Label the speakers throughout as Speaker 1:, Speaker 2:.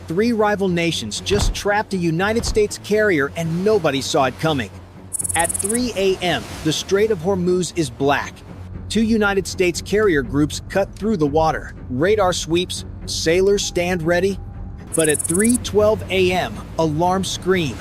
Speaker 1: three rival nations just trapped a United States carrier and nobody saw it coming. At 3 a.m., the Strait of Hormuz is black. Two United States carrier groups cut through the water. Radar sweeps, sailors stand ready. But at 3:12 a.m., alarms scream.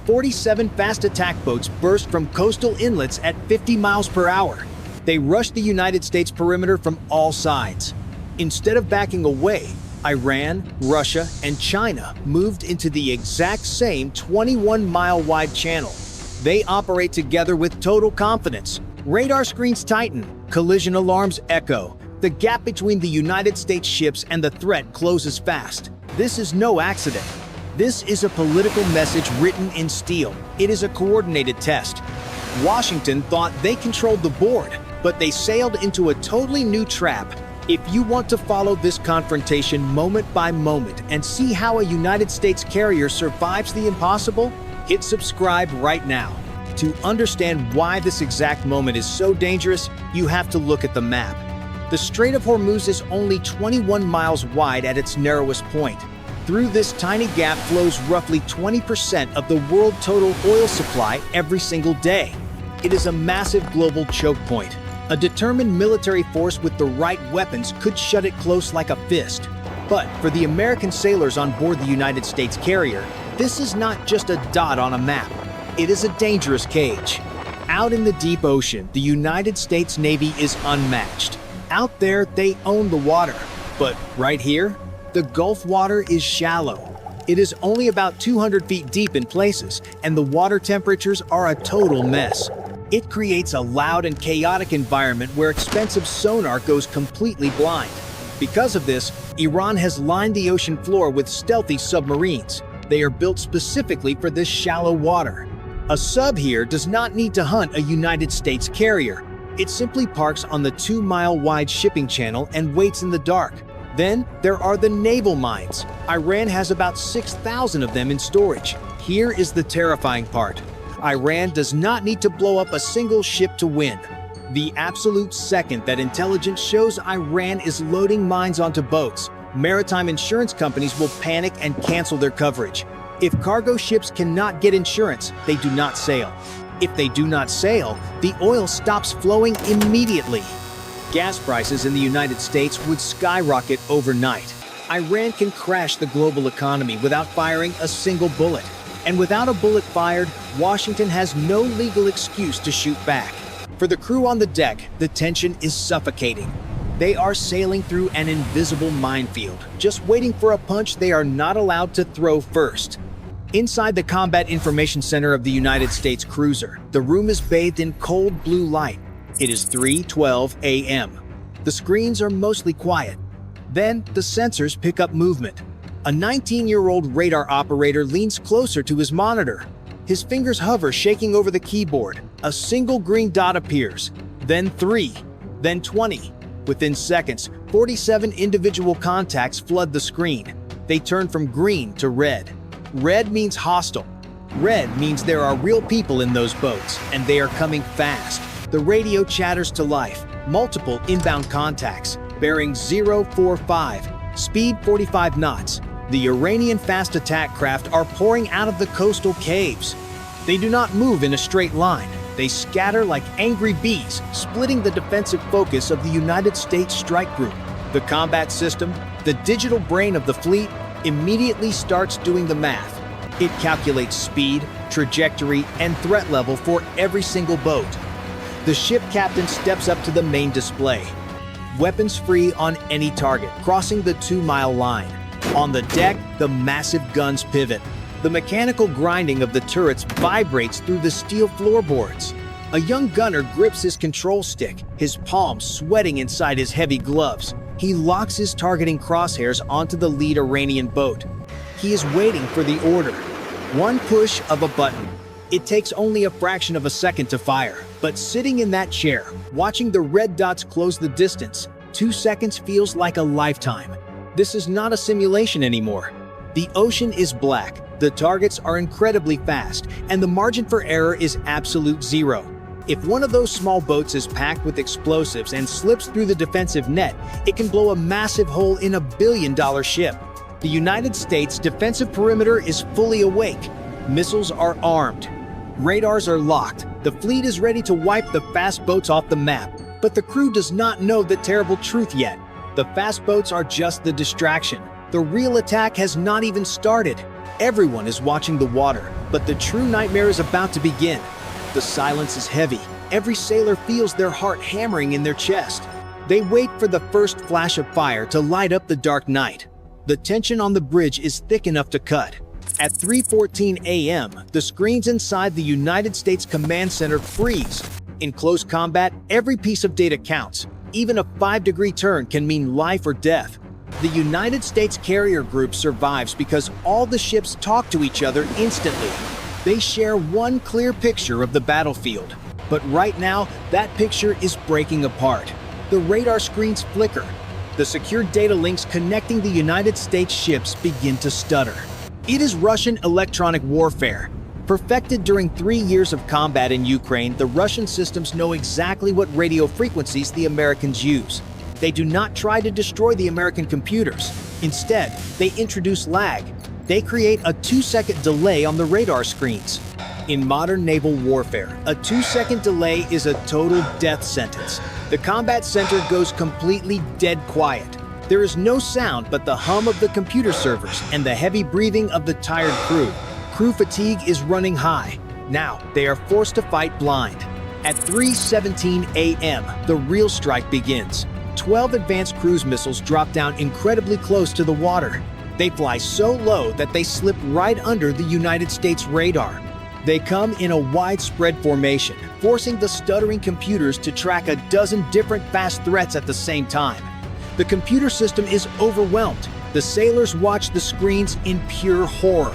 Speaker 1: 47 fast attack boats burst from coastal inlets at 50 miles per hour. They rushed the United States perimeter from all sides. Instead of backing away, Iran, Russia, and China moved into the exact same 21-mile-wide channel. They operate together with total confidence. Radar screens tighten, collision alarms echo. The gap between the United States ships and the threat closes fast. This is no accident. This is a political message written in steel. It is a coordinated test. Washington thought they controlled the board, but they sailed into a totally new trap. If you want to follow this confrontation moment by moment and see how a United States carrier survives the impossible, hit subscribe right now. To understand why this exact moment is so dangerous, you have to look at the map. The Strait of Hormuz is only 21 miles wide at its narrowest point. Through this tiny gap flows roughly 20% of the world total oil supply every single day. It is a massive global choke point. A determined military force with the right weapons could shut it close like a fist. But for the American sailors on board the United States carrier, this is not just a dot on a map. It is a dangerous cage. Out in the deep ocean, the United States Navy is unmatched. Out there, they own the water. But right here, the Gulf water is shallow. It is only about 200 feet deep in places, and the water temperatures are a total mess. It creates a loud and chaotic environment where expensive sonar goes completely blind. Because of this, Iran has lined the ocean floor with stealthy submarines. They are built specifically for this shallow water. A sub here does not need to hunt a United States carrier. It simply parks on the 2-mile-wide shipping channel and waits in the dark. Then there are the naval mines. Iran has about 6,000 of them in storage. Here is the terrifying part. Iran does not need to blow up a single ship to win. The absolute second that intelligence shows Iran is loading mines onto boats, maritime insurance companies will panic and cancel their coverage. If cargo ships cannot get insurance, they do not sail. If they do not sail, the oil stops flowing immediately. Gas prices in the United States would skyrocket overnight. Iran can crash the global economy without firing a single bullet. And without a bullet fired, Washington has no legal excuse to shoot back. For the crew on the deck, the tension is suffocating. They are sailing through an invisible minefield, just waiting for a punch they are not allowed to throw first. Inside the Combat Information Center of the United States cruiser, the room is bathed in cold blue light. It is 3:12 a.m. The screens are mostly quiet. Then the sensors pick up movement. A 19-year-old radar operator leans closer to his monitor. His fingers hover, shaking over the keyboard. A single green dot appears, then 3, then 20. Within seconds, 47 individual contacts flood the screen. They turn from green to red. Red means hostile. Red means there are real people in those boats, and they are coming fast. The radio chatters to life. Multiple inbound contacts. Bearing 045. Speed 45 knots. The Iranian fast attack craft are pouring out of the coastal caves. They do not move in a straight line. They scatter like angry bees, splitting the defensive focus of the United States Strike Group. The combat system, the digital brain of the fleet, immediately starts doing the math. It calculates speed, trajectory, and threat level for every single boat. The ship captain steps up to the main display. Weapons free on any target, crossing the 2-mile line. On the deck, the massive guns pivot. The mechanical grinding of the turrets vibrates through the steel floorboards. A young gunner grips his control stick, his palms sweating inside his heavy gloves. He locks his targeting crosshairs onto the lead Iranian boat. He is waiting for the order. One push of a button. It takes only a fraction of a second to fire, but sitting in that chair, watching the red dots close the distance, 2 seconds feels like a lifetime. This is not a simulation anymore. The ocean is black, the targets are incredibly fast, and the margin for error is absolute zero. If one of those small boats is packed with explosives and slips through the defensive net, it can blow a massive hole in a billion-dollar ship. The United States defensive perimeter is fully awake. Missiles are armed. Radars are locked. The fleet is ready to wipe the fast boats off the map. But the crew does not know the terrible truth yet. The fast boats are just the distraction. The real attack has not even started. Everyone is watching the water, but the true nightmare is about to begin. The silence is heavy. Every sailor feels their heart hammering in their chest. They wait for the first flash of fire to light up the dark night. The tension on the bridge is thick enough to cut. At 3:14 a.m., the screens inside the United States Command Center freeze. In close combat, every piece of data counts. Even a 5-degree turn can mean life or death. The United States carrier group survives because all the ships talk to each other instantly. They share one clear picture of the battlefield. But right now, that picture is breaking apart. The radar screens flicker. The secure data links connecting the United States ships begin to stutter. It is Russian electronic warfare. Perfected during 3 years of combat in Ukraine, the Russian systems know exactly what radio frequencies the Americans use. They do not try to destroy the American computers. Instead, they introduce lag. They create a 2-second delay on the radar screens. In modern naval warfare, a 2-second delay is a total death sentence. The combat center goes completely dead quiet. There is no sound but the hum of the computer servers and the heavy breathing of the tired crew. Crew fatigue is running high. Now, they are forced to fight blind. At 3:17 a.m., the real strike begins. 12 advanced cruise missiles drop down incredibly close to the water. They fly so low that they slip right under the United States radar. They come in a widespread formation, forcing the stuttering computers to track a dozen different fast threats at the same time. The computer system is overwhelmed. The sailors watch the screens in pure horror.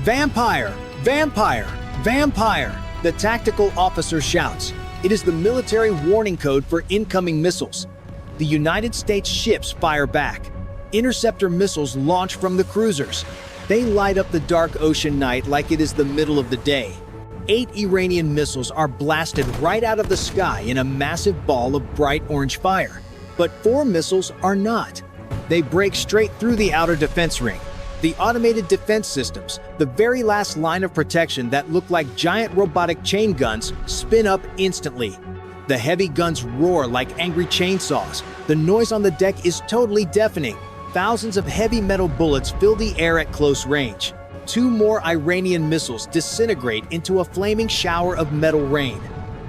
Speaker 1: "Vampire! Vampire! Vampire!" the tactical officer shouts. It is the military warning code for incoming missiles. The United States ships fire back. Interceptor missiles launch from the cruisers. They light up the dark ocean night like it is the middle of the day. 8 Iranian missiles are blasted right out of the sky in a massive ball of bright orange fire. But 4 missiles are not. They break straight through the outer defense ring. The automated defense systems, the very last line of protection that look like giant robotic chain guns, spin up instantly. The heavy guns roar like angry chainsaws. The noise on the deck is totally deafening. Thousands of heavy metal bullets fill the air at close range. 2 more Iranian missiles disintegrate into a flaming shower of metal rain.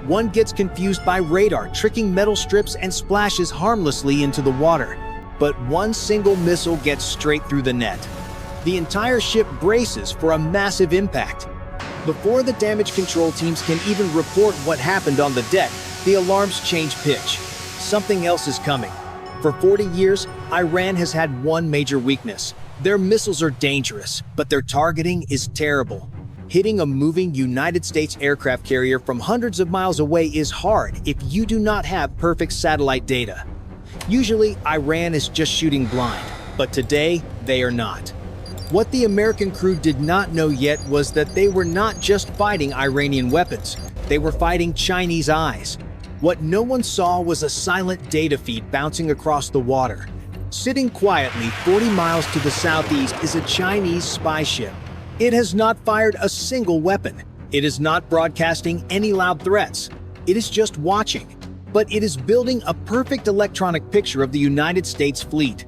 Speaker 1: One gets confused by radar, tricking metal strips and splashes harmlessly into the water. But one single missile gets straight through the net. The entire ship braces for a massive impact. Before the damage control teams can even report what happened on the deck, the alarms change pitch. Something else is coming. For 40 years, Iran has had one major weakness. Their missiles are dangerous, but their targeting is terrible. Hitting a moving United States aircraft carrier from hundreds of miles away is hard if you do not have perfect satellite data. Usually, Iran is just shooting blind, but today, they are not. What the American crew did not know yet was that they were not just fighting Iranian weapons, they were fighting Chinese eyes. What no one saw was a silent data feed bouncing across the water. Sitting quietly 40 miles to the southeast is a Chinese spy ship. It has not fired a single weapon. It is not broadcasting any loud threats. It is just watching. But it is building a perfect electronic picture of the United States fleet.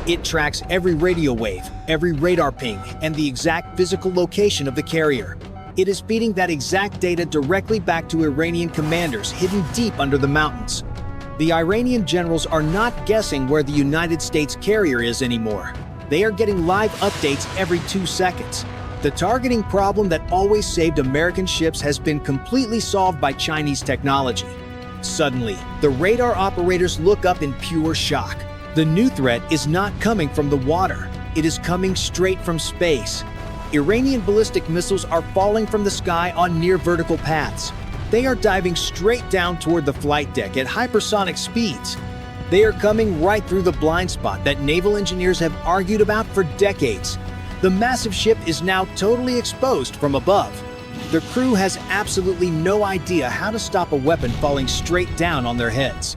Speaker 1: It tracks every radio wave, every radar ping, and the exact physical location of the carrier. It is feeding that exact data directly back to Iranian commanders hidden deep under the mountains. The Iranian generals are not guessing where the United States carrier is anymore. They are getting live updates every 2 seconds. The targeting problem that always saved American ships has been completely solved by Chinese technology. Suddenly, the radar operators look up in pure shock. The new threat is not coming from the water. It is coming straight from space. Iranian ballistic missiles are falling from the sky on near vertical paths. They are diving straight down toward the flight deck at hypersonic speeds. They are coming right through the blind spot that naval engineers have argued about for decades. The massive ship is now totally exposed from above. The crew has absolutely no idea how to stop a weapon falling straight down on their heads.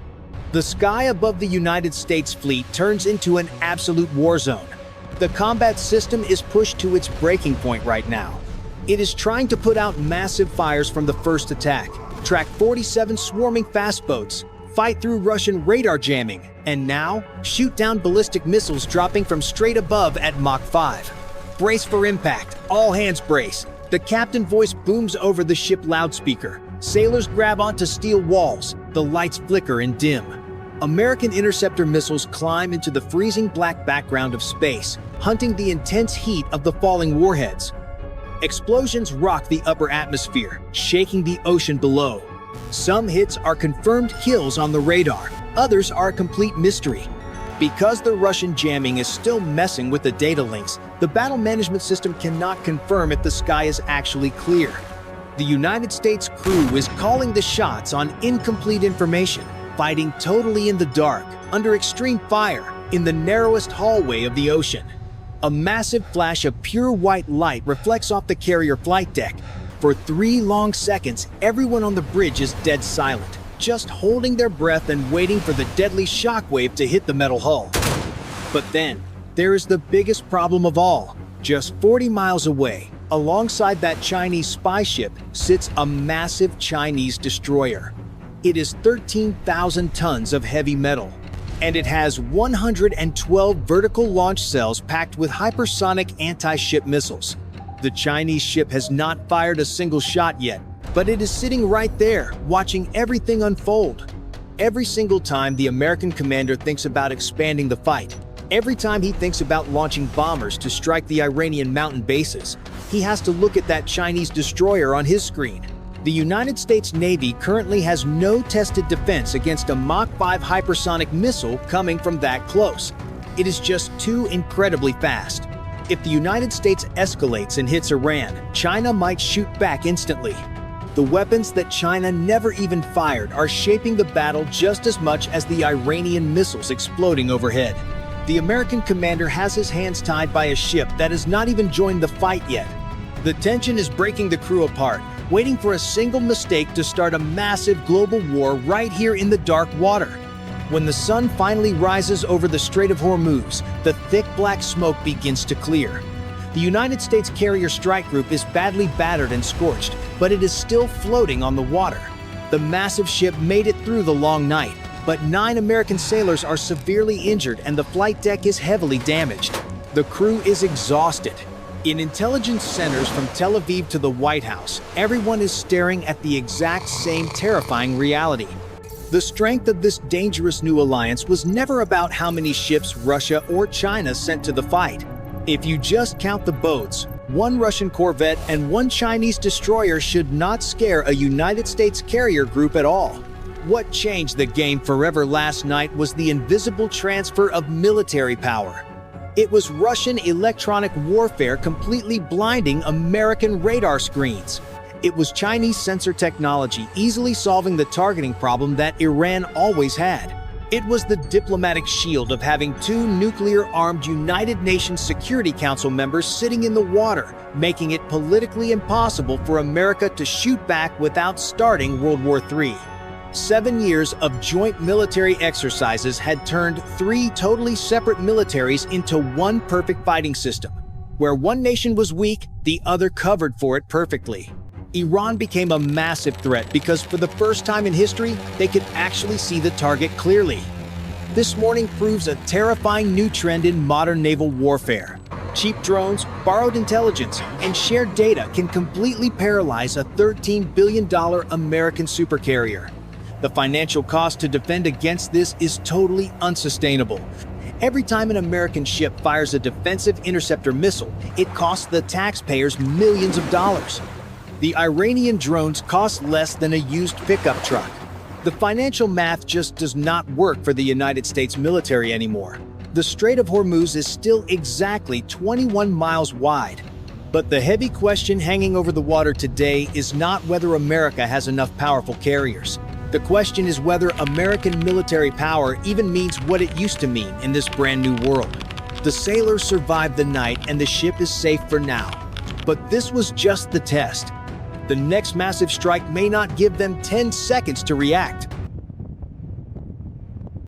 Speaker 1: The sky above the United States fleet turns into an absolute war zone. The combat system is pushed to its breaking point right now. It is trying to put out massive fires from the first attack, track 47 swarming fast boats, fight through Russian radar jamming, and now shoot down ballistic missiles dropping from straight above at Mach 5. Brace for impact, all hands brace. The captain voice booms over the ship loudspeaker. Sailors grab onto steel walls, the lights flicker and dim. American interceptor missiles climb into the freezing black background of space, hunting the intense heat of the falling warheads. Explosions rock the upper atmosphere, shaking the ocean below. Some hits are confirmed kills on the radar, others are a complete mystery. Because the Russian jamming is still messing with the data links, the battle management system cannot confirm if the sky is actually clear. The United States crew is calling the shots on incomplete information, fighting totally in the dark, under extreme fire, in the narrowest hallway of the ocean. A massive flash of pure white light reflects off the carrier flight deck. For 3 long seconds, everyone on the bridge is dead silent, just holding their breath and waiting for the deadly shockwave to hit the metal hull. But then, there is the biggest problem of all. Just 40 miles away, alongside that Chinese spy ship, sits a massive Chinese destroyer. It is 13,000 tons of heavy metal, and it has 112 vertical launch cells packed with hypersonic anti-ship missiles. The Chinese ship has not fired a single shot yet, but it is sitting right there, watching everything unfold. Every single time the American commander thinks about expanding the fight, every time he thinks about launching bombers to strike the Iranian mountain bases, he has to look at that Chinese destroyer on his screen. The United States Navy currently has no tested defense against a Mach 5 hypersonic missile coming from that close. It is just too incredibly fast. If the United States escalates and hits Iran, China might shoot back instantly. The weapons that China never even fired are shaping the battle just as much as the Iranian missiles exploding overhead. The American commander has his hands tied by a ship that has not even joined the fight yet. The tension is breaking the crew apart, waiting for a single mistake to start a massive global war right here in the dark water. When the sun finally rises over the Strait of Hormuz, the thick black smoke begins to clear. The United States carrier strike group is badly battered and scorched, but it is still floating on the water. The massive ship made it through the long night, but 9 American sailors are severely injured and the flight deck is heavily damaged. The crew is exhausted. In intelligence centers from Tel Aviv to the White House, everyone is staring at the exact same terrifying reality. The strength of this dangerous new alliance was never about how many ships Russia or China sent to the fight. If you just count the boats, 1 Russian corvette and 1 Chinese destroyer should not scare a United States carrier group at all. What changed the game forever last night was the invisible transfer of military power. It was Russian electronic warfare completely blinding American radar screens. It was Chinese sensor technology easily solving the targeting problem that Iran always had. It was the diplomatic shield of having 2 nuclear-armed United Nations Security Council members sitting in the water, making it politically impossible for America to shoot back without starting World War III. 7 years of joint military exercises had turned 3 totally separate militaries into one perfect fighting system. Where one nation was weak, the other covered for it perfectly. Iran became a massive threat because for the first time in history, they could actually see the target clearly. This morning proves a terrifying new trend in modern naval warfare. Cheap drones, borrowed intelligence, and shared data can completely paralyze a $13 billion American supercarrier. The financial cost to defend against this is totally unsustainable. Every time an American ship fires a defensive interceptor missile, it costs the taxpayers millions of dollars. The Iranian drones cost less than a used pickup truck. The financial math just does not work for the United States military anymore. The Strait of Hormuz is still exactly 21 miles wide. But the heavy question hanging over the water today is not whether America has enough powerful carriers. The question is whether American military power even means what it used to mean in this brand new world. The sailors survived the night and the ship is safe for now. But this was just the test. The next massive strike may not give them 10 seconds to react.